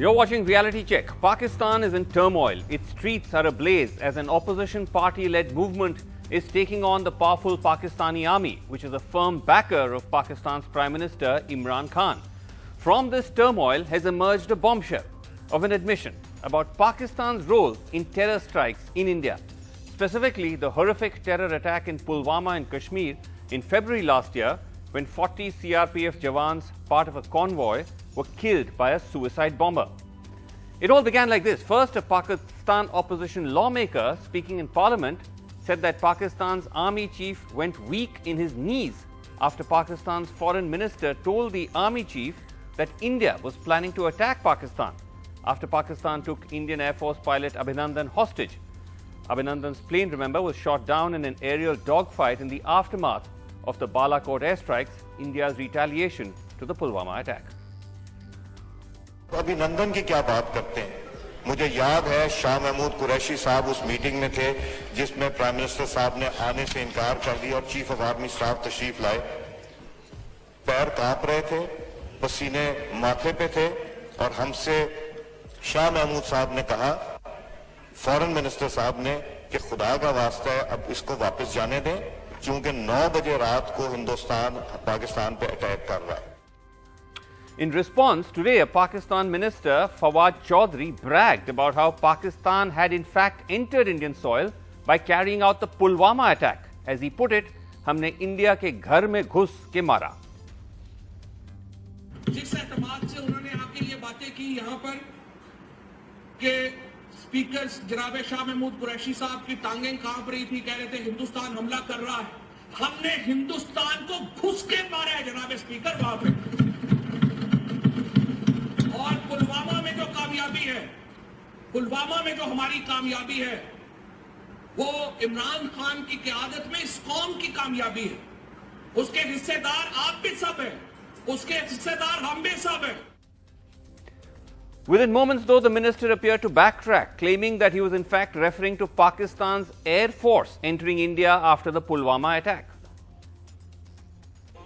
You're watching Reality Check. Pakistan is in turmoil. Its streets are ablaze as an opposition-party-led movement is taking on the powerful Pakistani army, which is a firm backer of Pakistan's Prime Minister Imran Khan. From this turmoil has emerged a bombshell of an admission about Pakistan's role in terror strikes in India. Specifically, the horrific terror attack in Pulwama in Kashmir in February last year, when 40 CRPF Jawans, part of a convoy, were killed by a suicide bomber. It all began like this. First, a Pakistan opposition lawmaker speaking in parliament said that Pakistan's army chief went weak in his knees after Pakistan's foreign minister told the army chief that India was planning to attack Pakistan after Pakistan took Indian Air Force pilot Abhinandan hostage. Abhinandan's plane, remember, was shot down in an aerial dogfight in the aftermath of the Balakot airstrikes, India's retaliation to the Pulwama attack. अभिनंदन की क्या बात करते हैं? मुझे याद है शाह महमूद कुरैशी साहब उस मीटिंग में थे जिसमें प्राइम मिनिस्टर साहब ने आने से इनकार कर दिया और चीफ ऑफ आर्मी स्टाफ तशरीफ लाए। पैर कांप रहे थे, पसीने माथे पे थे और हमसे शाह महमूद साहब ने कहा, फॉरेन मिनिस्टर साहब ने, कि खुदा का वास्ता है अब इसको वापस जाने दें क्योंकि 9 बजे रात को हिंदुस्तान पाकिस्तान पे अटैक कर रहा है। In response, today a Pakistan minister, Fawad Chaudhry, bragged about how Pakistan had in fact entered Indian soil by carrying out the Pulwama attack. As he put it, हमने इंडिया के घर में घुस के मारा। जिस एतमाद से उन्होंने आके ये बातें की यहाँ पर कि स्पीकर जनाब शाह महमूद कुरैशी साहब की टांगें कांप रही थी, कह रहे थे हिंदुस्तान हमला कर रहा है। हमने हिंदुस्तान को घुस के मारा है जनाब स्पीकर वहां पे। और पुलवामा में जो कामयाबी है, पुलवामा में जो हमारी कामयाबी है, वो इमरान खान की क़यादत में इस कौम की कामयाबी है। उसके हिस्सेदार आप भी सब हैं, उसके हिस्सेदार हम भी सब हैं। Within moments, though, the minister appeared to backtrack, claiming that he was in fact referring to Pakistan's Air Force entering India after the Pulwama attack.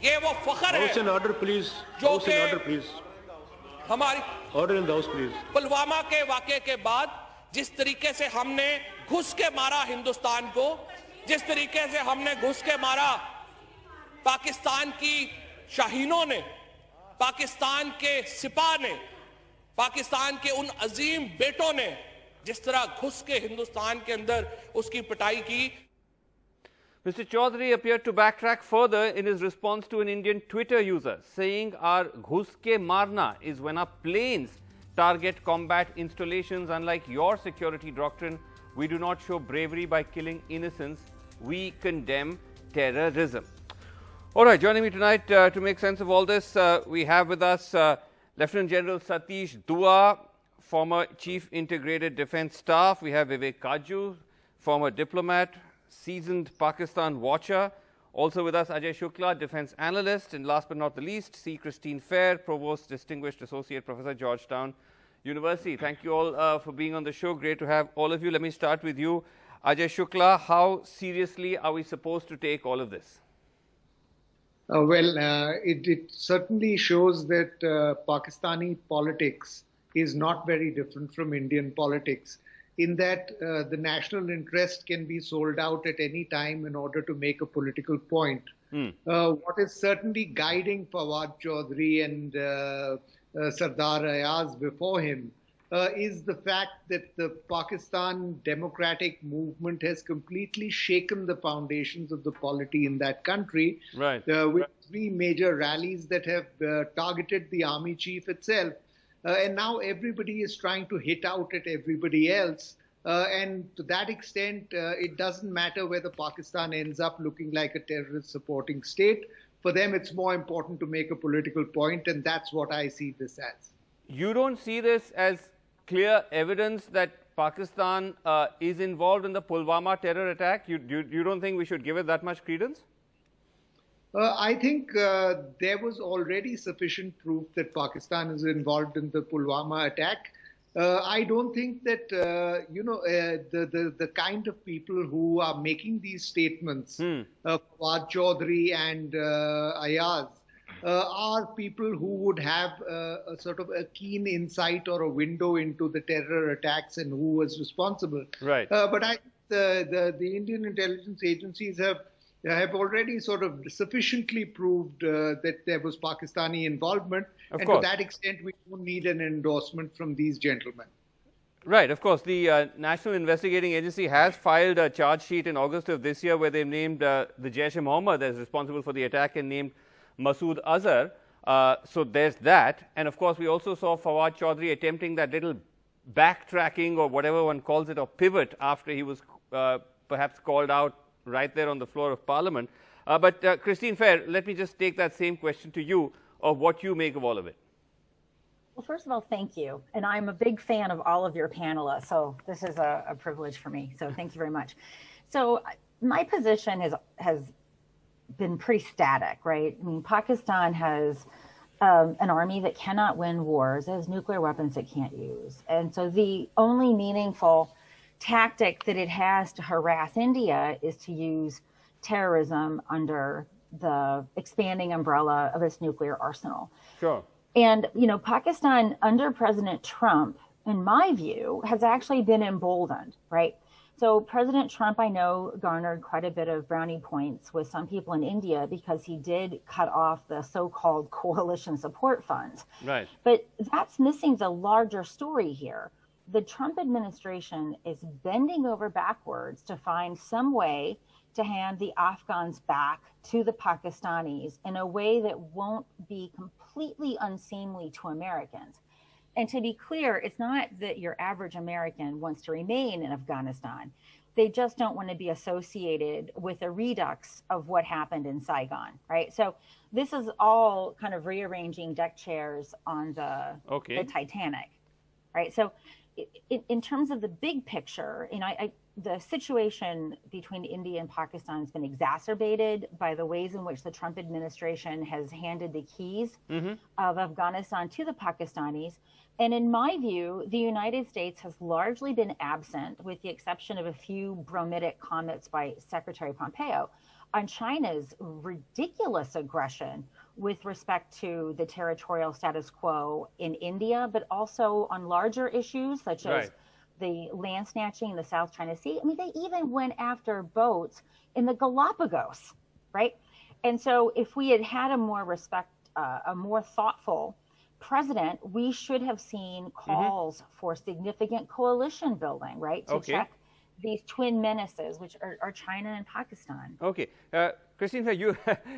ये वो फख्र है। House in order, please. House in order, please. हमारी Order in the house, please. Pulwama के वाक़े के बाद जिस तरीके से हमने घुस के मारा हिंदुस्तान को, जिस तरीके से हमने घुस के मारा पाकिस्तान की शाहीनों ने, पाकिस्तान के सिपाह ने, पाकिस्तान के उन अजीम बेटों ने जिस तरह घुस के हिंदुस्तान के अंदर उसकी पिटाई की। Mr. Chaudhry appeared to backtrack further in his response to an Indian Twitter user, saying our ghus ke marna is when our planes target combat installations. Unlike your security doctrine, we do not show bravery by killing innocents. We condemn terrorism. All right, joining me tonight to make sense of all this, we have with us Lieutenant General Satish Dua, former Chief Integrated Defence Staff. We have Vivek Kaju, former diplomat, seasoned Pakistan watcher. Also with us, Ajay Shukla, defence analyst. And last but not the least, C. Christine Fair, Provost, Distinguished Associate Professor, Georgetown University. Thank you all for being on the show. Great to have all of you. Let me start with you, Ajay Shukla. How seriously are we supposed to take all of this? It certainly shows that Pakistani politics is not very different from Indian politics, in that the national interest can be sold out at any time in order to make a political point. What is certainly guiding Fawad Chaudhry and Sardar Ayaz before him is the fact that the Pakistan democratic movement has completely shaken the foundations of the polity in that country, with 3 major rallies that have targeted the army chief itself. And now everybody is trying to hit out at everybody else. And to that extent, it doesn't matter whether Pakistan ends up looking like a terrorist supporting state. For them, it's more important to make a political point, and that's what I see this as. You don't see this as clear evidence that Pakistan is involved in the Pulwama terror attack? You don't think we should give it that much credence? I think there was already sufficient proof that Pakistan is involved in the Pulwama attack. I don't think that, the kind of people who are making these statements, Fawad Chaudhry and Ayaz, are people who would have a sort of a keen insight or a window into the terror attacks and who was responsible. Right. But I the Indian intelligence agencies have already sort of sufficiently proved that there was Pakistani involvement, and to that extent, we don't need an endorsement from these gentlemen. Right, of course. The National Investigating Agency has filed a charge sheet in August of this year where they named the Jaish-e-Mohammed as responsible for the attack and named Masood Azhar. So there's that. And of course, we also saw Fawad Chaudhry attempting that little backtracking or whatever one calls it, or pivot, after he was perhaps called out right there on the floor of Parliament. But Christine Fair, let me just take that same question to you of what you make of all of it. Well, first of all, thank you. And I'm a big fan of all of your panelists, so this is a privilege for me. So thank you very much. So my position has been pretty static, right? I mean, Pakistan has an army that cannot win wars, it has nuclear weapons it can't use. And so the only meaningful tactic that it has to harass India is to use terrorism under the expanding umbrella of its nuclear arsenal. Sure. And, you know, Pakistan under President Trump, in my view, has actually been emboldened, right? So President Trump, I know, garnered quite a bit of brownie points with some people in India because he did cut off the so-called coalition support funds. Right. But that's missing the larger story here. The Trump administration is bending over backwards to find some way to hand the Afghans back to the Pakistanis in a way that won't be completely unseemly to Americans. And to be clear, it's not that your average American wants to remain in Afghanistan. They just don't want to be associated with a redux of what happened in Saigon, right? So this is all kind of rearranging deck chairs on the Titanic, right? So in terms of the big picture, you know, the situation between India and Pakistan has been exacerbated by the ways in which the Trump administration has handed the keys of Afghanistan to the Pakistanis. And in my view, the United States has largely been absent, with the exception of a few bromidic comments by Secretary Pompeo, on China's ridiculous aggression with respect to the territorial status quo in India, but also on larger issues such as the land snatching in the South China Sea. I mean, they even went after boats in the Galapagos, right? And so if we had had a more thoughtful president, we should have seen calls for significant coalition building, right? To check these twin menaces, which are China and Pakistan. Okay. Christine,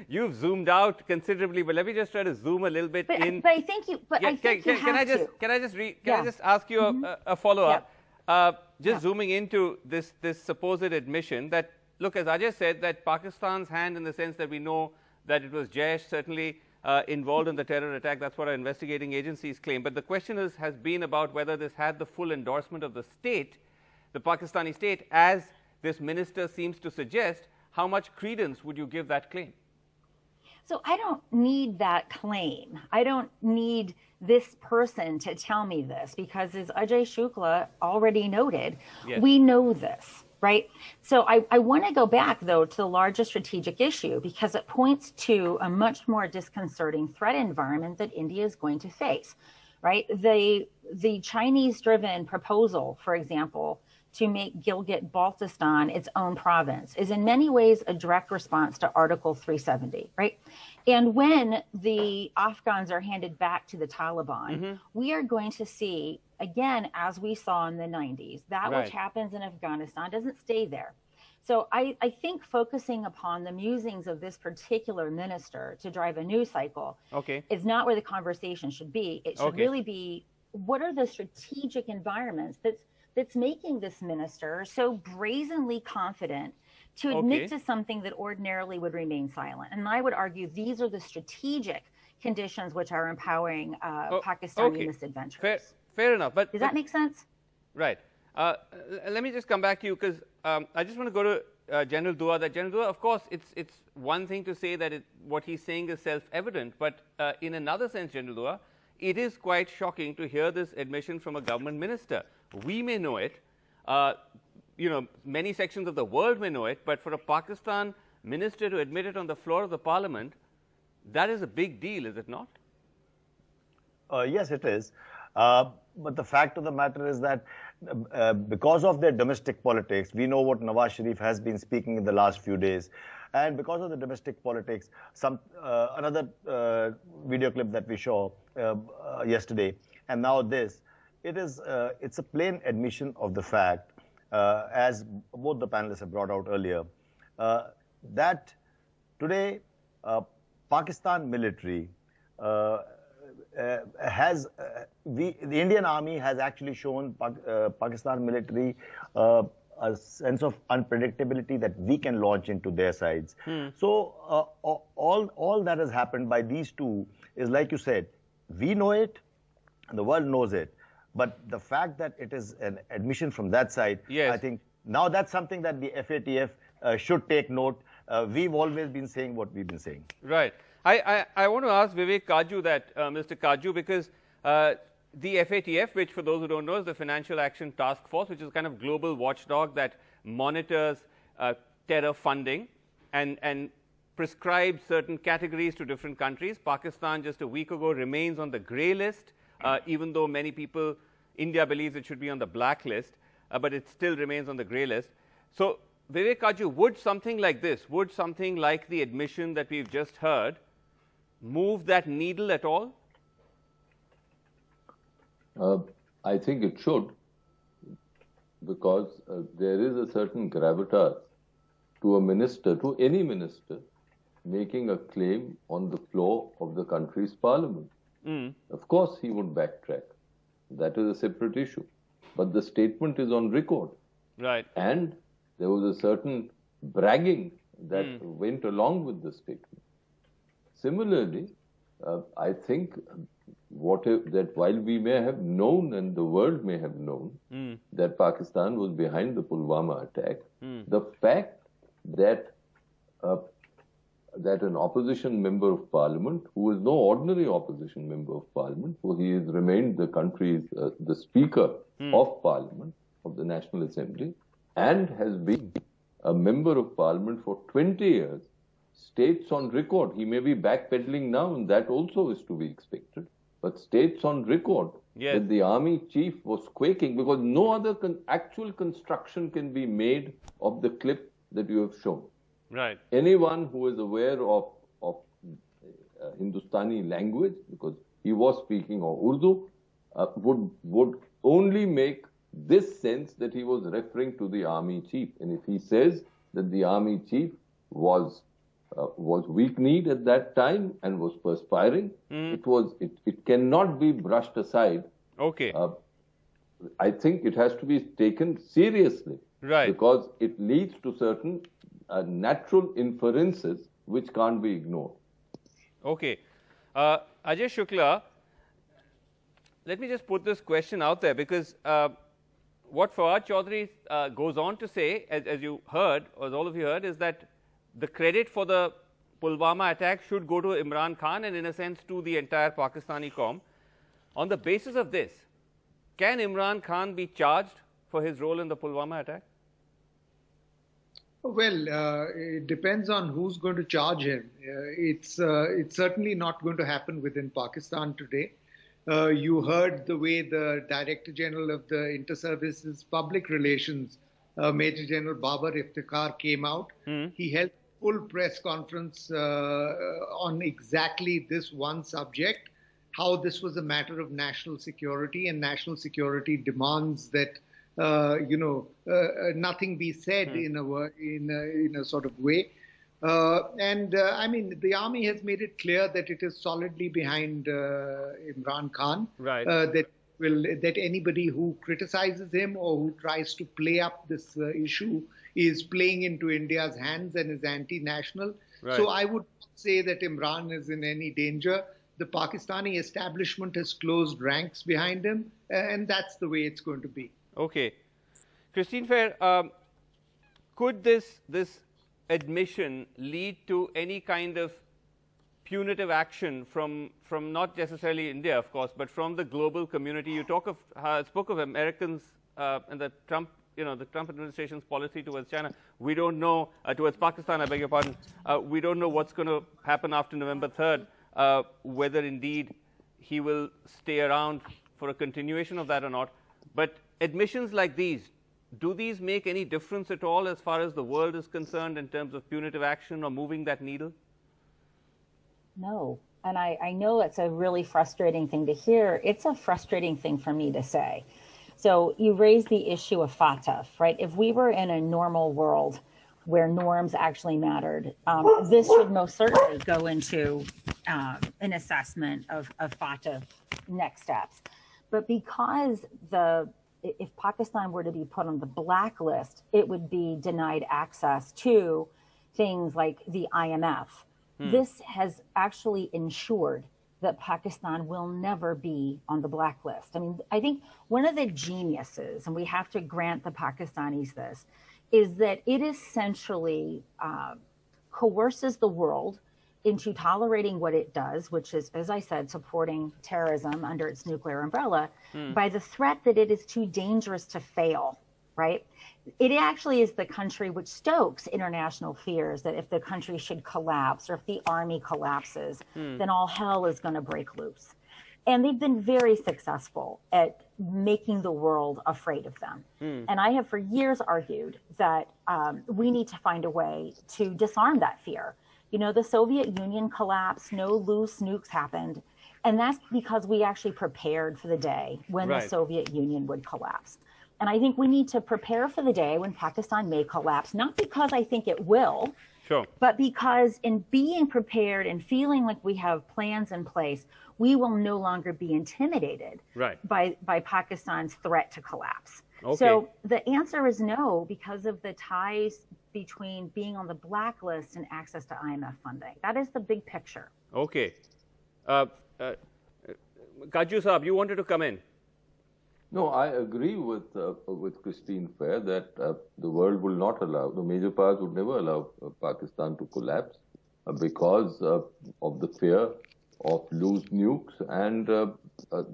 you've zoomed out considerably, but let me just try to zoom a little bit in. But I think you, but I think you have to. Can I just ask you a follow-up? Zooming into this supposed admission that, look, as Ajay said, that Pakistan's hand, in the sense that we know that it was Jaish certainly involved in the terror attack. That's what our investigating agencies claim. But the question has been about whether this had the full endorsement of the state, the Pakistani state, as this minister seems to suggest. How much credence would you give that claim? So I don't need that claim. I don't need this person to tell me this, because as Ajay Shukla already noted, we know this, right? So I want to go back, though, to the larger strategic issue, because it points to a much more disconcerting threat environment that India is going to face, right? The Chinese-driven proposal, for example, to make Gilgit-Baltistan its own province is in many ways a direct response to Article 370, right? And when the Afghans are handed back to the Taliban, we are going to see, again, as we saw in the 90s, that which happens in Afghanistan doesn't stay there. So I think focusing upon the musings of this particular minister to drive a news cycle is not where the conversation should be. It should really be, what are the strategic environments that's making this minister so brazenly confident to admit to something that ordinarily would remain silent? And I would argue these are the strategic conditions which are empowering Pakistani misadventures. Fair enough. But does that make sense? Right. Let me just come back to you, because I just want to go to General Dua. That General Dua, of course, it's one thing to say that what he's saying is self-evident, but in another sense, General Dua, it is quite shocking to hear this admission from a government minister. We may know it, many sections of the world may know it, but for a Pakistan minister to admit it on the floor of the parliament, That is a big deal, is it not? Yes, it is. But the fact of the matter is that because of their domestic politics, we know what Nawaz Sharif has been speaking in the last few days. And because of the domestic politics, another video clip that we saw yesterday, and now this, it's a plain admission of the fact, as both the panelists have brought out earlier, that today Pakistan military the Indian army has actually shown Pakistan military a sense of unpredictability that we can launch into their sides. So all that has happened by these two is, like you said, we know it, and the world knows it. But the fact that it is an admission from that side, yes, I think now that's something that the FATF should take note. We've always been saying what we've been saying. Right. I want to ask Vivek Kaju that, Mr. Kaju, because the FATF, which for those who don't know is the Financial Action Task Force, which is kind of global watchdog that monitors terror funding and prescribes certain categories to different countries. Pakistan just a week ago remains on the grey list, even though many people, India believes it should be on the black list, but it still remains on the grey list. So Vivek Kaju, would something like this, would something like the admission that we've just heard move that needle at all? I think it should, because there is a certain gravitas to a minister, to any minister, making a claim on the floor of the country's parliament. Of course, he would backtrack. That is a separate issue. But the statement is on record. Right. And there was a certain bragging that went along with the statement. Similarly, I think that while we may have known and the world may have known that Pakistan was behind the Pulwama attack, the fact that that an opposition member of parliament, who is no ordinary opposition member of parliament, for he has remained the country's the speaker of parliament, of the National Assembly, and has been a member of parliament for 20 years, states on record, he may be backpedaling now, and that also is to be expected, but states on record that the army chief was quaking, because no other actual construction can be made of the clip that you have shown. Right. Anyone who is aware of Hindustani language, because he was speaking of Urdu, would only make this sense that he was referring to the army chief. And if he says that the army chief was weak-kneed at that time and was perspiring, it cannot be brushed aside. Okay. I think it has to be taken seriously. Right. Because it leads to certain natural inferences which can't be ignored. Okay. Ajay Shukla, let me just put this question out there, because what Fawad Chaudhry goes on to say, as you heard, or as all of you heard, is that the credit for the Pulwama attack should go to Imran Khan and, in a sense, to the entire Pakistani Qaum. On the basis of this, can Imran Khan be charged for his role in the Pulwama attack? Well, it depends on who's going to charge him. It's certainly not going to happen within Pakistan today. You heard the way the Director General of the Inter-Services Public Relations, Major General Babar Iftikhar, came out. He held a full press conference on exactly this one subject, how this was a matter of national security, and national security demands that nothing be said in a sort of way. I mean, the army has made it clear that it is solidly behind Imran Khan. Right. That anybody who criticizes him or who tries to play up this issue is playing into India's hands and is anti-national. Right. So I would say that Imran is in any danger. The Pakistani establishment has closed ranks behind him, and that's the way it's going to be. Okay. Christine Fair, could this admission lead to any kind of punitive action from not necessarily India, of course, but from the global community? You spoke of Americans and the Trump the Trump administration's policy towards China. We don't know, towards Pakistan, I beg your pardon, we don't know what's going to happen after November 3rd, whether indeed he will stay around for a continuation of that or not. But admissions like these, do these make any difference at all as far as the world is concerned in terms of punitive action or moving that needle? No. And I know it's a really frustrating thing to hear. It's a frustrating thing for me to say. So you raised the issue of FATF, right? If we were in a normal world where norms actually mattered, this should most certainly go into an assessment of FATF next steps. But because if Pakistan were to be put on the blacklist, it would be denied access to things like the IMF. This has actually ensured that Pakistan will never be on the blacklist. I mean, I think one of the geniuses, and we have to grant the Pakistanis this, is that it essentially coerces the world into tolerating what it does, which is, as I said, supporting terrorism under its nuclear umbrella, by the threat that it is too dangerous to fail, right? It actually is the country which stokes international fears that if the country should collapse or if the army collapses, then all hell is going to break loose. And they've been very successful at making the world afraid of them. And I have for years argued that we need to find a way to disarm that fear. You know, the Soviet Union collapsed, no loose nukes happened. And that's because we actually prepared for the day when the Soviet Union would collapse. And I think we need to prepare for the day when Pakistan may collapse, not because I think it will, but because in being prepared and feeling like we have plans in place, we will no longer be intimidated by Pakistan's threat to collapse. So the answer is no, because of the ties between being on the blacklist and access to IMF funding. That is the big picture. Okay. Kaju Saab, you wanted to come in. No, I agree with Christine Fair that the world will not allow, the major powers would never allow Pakistan to collapse because of the fear of loose nukes, and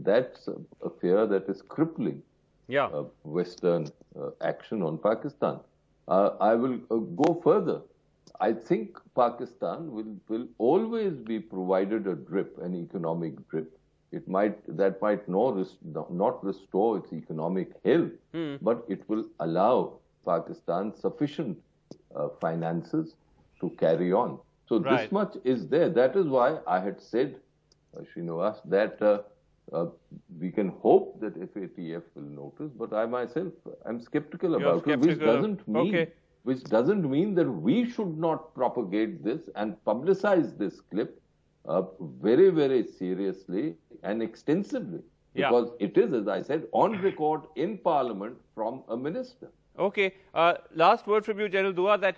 that's a fear that is crippling Western action on Pakistan. I will go further. I think Pakistan will always be provided a drip, an economic drip. That might not restore its economic health, but it will allow Pakistan sufficient finances to carry on. So this much is there. That is why I had said, Srinivas, that we can hope that FATF will notice, but I myself am skeptical about it, which doesn't mean that we should not propagate this and publicize this clip very, very seriously and extensively, because it is, as I said, on record in Parliament from a minister. Okay. Last word from you, General Dua, that,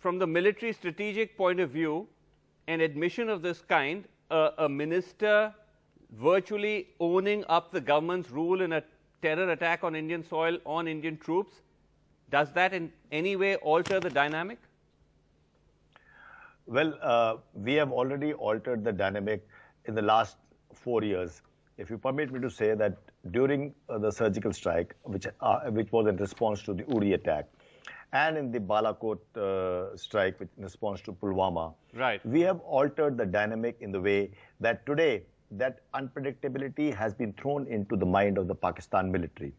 from the military strategic point of view, an admission of this kind, a minister virtually owning up the government's rule in a terror attack on Indian soil, on Indian troops, does that in any way alter the dynamic? Well, we have already altered the dynamic in the last 4 years. If you permit me to say that during the surgical strike, which was in response to the Uri attack, and in the Balakot strike, in response to Pulwama, we have altered the dynamic in the way that today that unpredictability has been thrown into the mind of the Pakistan military.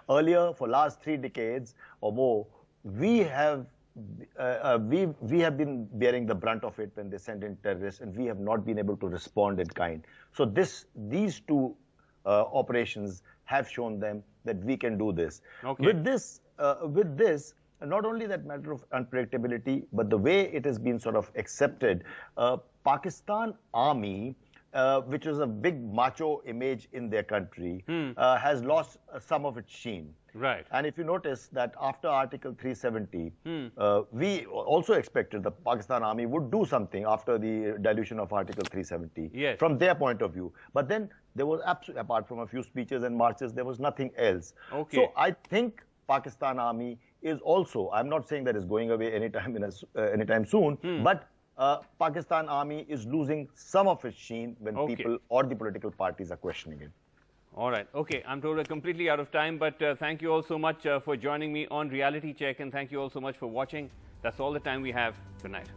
Earlier, for last 3 decades or more, we have been bearing the brunt of it when they send in terrorists, and we have not been able to respond in kind. So these 2 operations have shown them that we can do this. With this, not only that matter of unpredictability, but the way it has been sort of accepted, Pakistan Army, which was a big macho image in their country, has lost some of its sheen. And if you notice that after Article 370, we also expected the Pakistan Army would do something after the dilution of Article 370 from their point of view. But then there was absolutely, apart from a few speeches and marches, there was nothing else. So I think Pakistan Army is also, I'm not saying that it's going away anytime soon, but Pakistan Army is losing some of its sheen when people or the political parties are questioning it. All right. Okay. I'm told we're completely out of time, but thank you all so much for joining me on Reality Check, and thank you all so much for watching. That's all the time we have. Good night.